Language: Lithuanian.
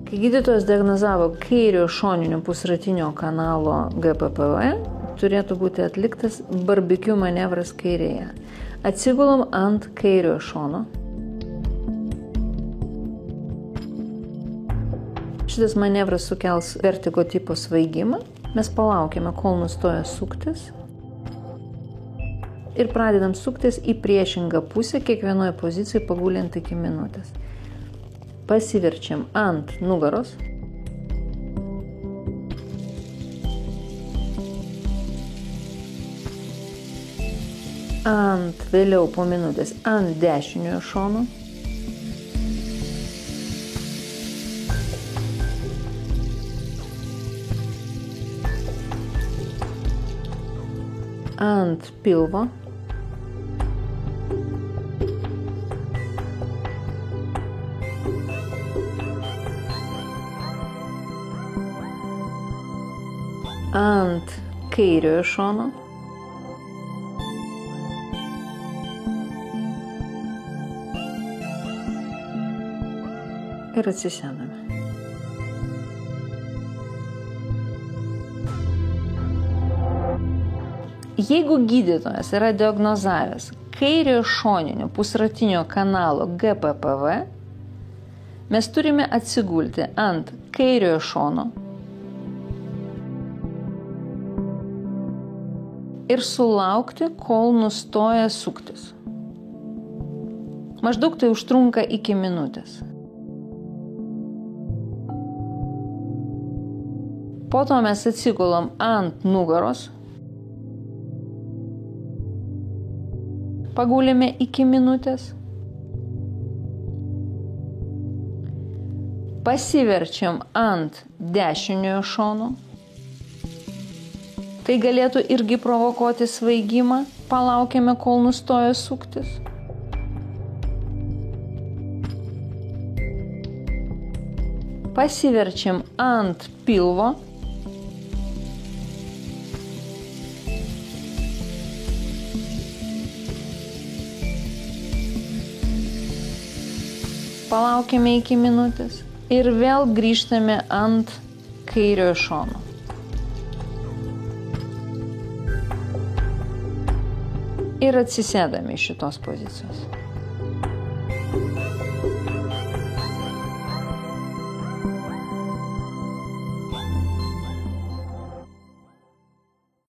Kai gydytojas diagnozavo kairio šoninio pusratinio kanalo GPPV, turėtų būti atliktas barbekiu manevras kairėje. Atsigulom ant kairio šono. Šitas manevras sukels vertigo tipo svaigimą. Mes palaukime, kol nustoja suktis. Ir pradedam suktis į priešingą pusę, kiekvienoje pozicijoje paguliant iki minutės. Pasiverčiam ant nugaros. Vėliau po minutės ant dešiniojo šono. Ant pilvo. Ant kairiojo šono. Ir atsisėdame. Jeigu gydytojas yra diagnozavęs kairiojo šoninio pusratinio kanalo GPPV, mes turime atsigulti ant kairiojo šono ir sulaukti, kol nustoja suktis. Maždaug tai užtrunka iki minutės. Po to mes atsigulam ant nugaros, pagulėme iki minutės, pasiverčiam ant dešiniojo šono, tai galėtų irgi provokuoti svaigimą, palaukiame, kol nustoja suktis. Pasiverčiam ant pilvo, palaukime iki minutės ir vėl grįžtame ant kairiojo šono. Ir atsisėdame iš šitos pozicijos.